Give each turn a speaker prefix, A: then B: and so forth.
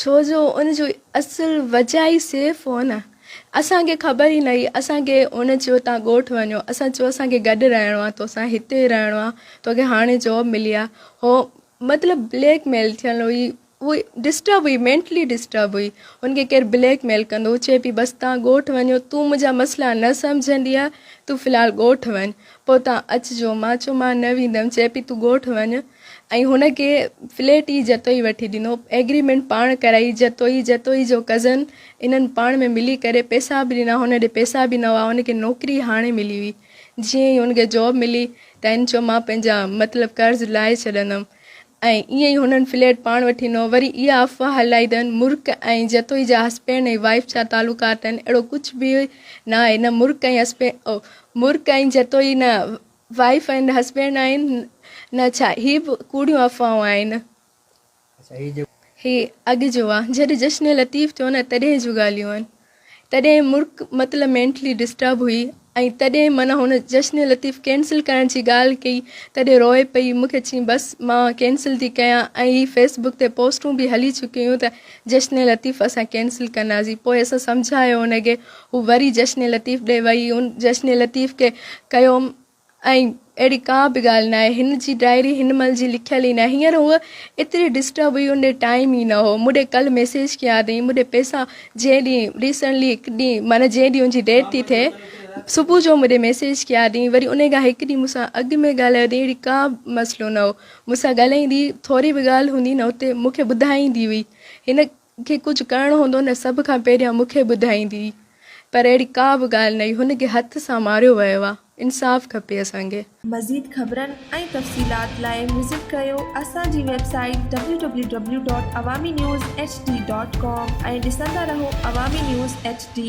A: छो जो उनजो असुलु वजह ई सिर्फ़ु हो न, असांखे ख़बर ई न हुई। असांखे उन चयो तव्हां ॻोठु वञो, असां चयो असांखे गॾु रहणो आहे, तोसां हिते रहणो आहे, तोखे हाणे जॉब मिली आहे। हो मतिलबु ब्लैकमेल थियल हुई, उहा डिस्टर्ब हुई, मेंटली डिस्टर्ब हुई। हुनखे केरु ब्लैकमेल कंदो, हू चए पई बसि तव्हां ॻोठु वञो, तूं मुंहिंजा मसइला न सम्झंदी आहे, तूं फ़िलहालु ॻोठु वञ, पोइ तव्हां अचिजो। मां चयो मां न वेंदमि। चए पई तूं ॻोठु वञ, ऐं हुनखे फ्लैट ई जतो ई वठी ॾिनो, एग्रीमेंट पाण कराई, जतो ई जो कज़न इन्हनि पाण में मिली करे पैसा बि ॾिना। हुन ॾे पैसा बि न हुआ, हुनखे नौकिरी हाणे मिली हुई। जीअं ई हुनखे जॉब मिली त हिन चयो मां पंहिंजा मतिलबु कर्ज़ु लाहे छॾंदमि, ऐं ईअं ई हुननि फ्लैट पाण वठी ॾिनो। वरी इहा अफ़वाह हलाई अथनि मुर्क ऐं जतोई जा हस्बैंड ऐं वाइफ छा तालुकात आहिनि, अहिड़ो कुझु बि न आहे। न मुर्क ऐं मुर्क ऐं जतोई न वाइफ एंड हस्बैंड आहिनि, न छा, ही बि कूड़ियूं अफ़वाहूं आहिनि। ही अॻु जो आहे, जॾहिं जश्न लतीफ़ थियो न तॾहिं जूं ॻाल्हियूं आहिनि। तॾहिं मुर्क मतिलबु मेंटली डिस्टर्ब हुई, ऐं तॾहिं माना हुन जश्न लतीफ़ कैंसिल करण जी ॻाल्हि कई, तॾहिं रोए पई, मूंखे चई बसि मां कैंसिल थी कयां। ऐं ही फेसबुक ते पोस्टूं बि हली चुकियूं हुयूं त जश्न लतीफ़ असां कैंसिल कंदासीं। पोइ असां सम्झायो हुनखे, हू वरी जश्न लतीफ़ ॾे वई, उन जश्न लतीफ़ खे कयो। ऐं अहिड़ी का बि ॻाल्हि न आहे, हिन जी डायरी हिन महिल जी लिखियल ई न आहे। हींअर हूअ एतिरी डिस्टर्ब हुई, उन टाइम ई न हो। मूं ॾे कल्ह मैसेज कया अथई, मूं ॾे पैसा जंहिं ॾींहुं रिसेंटली हिकु ॾींहुं माना जंहिं ॾींहुं हुनजी डेथ थी थिए, सुबुह जो मूं ॾे मैसेज कया अथई। वरी उन खां हिकु ॾींहुं मूंसां अॻु में ॻाल्हायो अथई, अहिड़ी का मसइलो न हो। मूंसां ॻाल्हाईंदी, थोरी बि ॻाल्हि हूंदी न उते मूंखे ॿुधाईंदी हुई। हिन खे कुझु करिणो हूंदो न, सभ खां पहिरियां मूंखे ॿुधाईंदी हुई। पर अहिड़ी का बि ॻाल्हि न हुई, हुनखे हथ सां मारियो वियो आहे। इंसाफ़ खपे असांखे।
B: मज़ीद ख़बरनि ऐं तफ़सीलात लाइ विज़िट कयो असांजी वेबसाइट www.awamiNewsHD.com ऐं ॾिसंदा रहो अवामी न्यूज़ HD।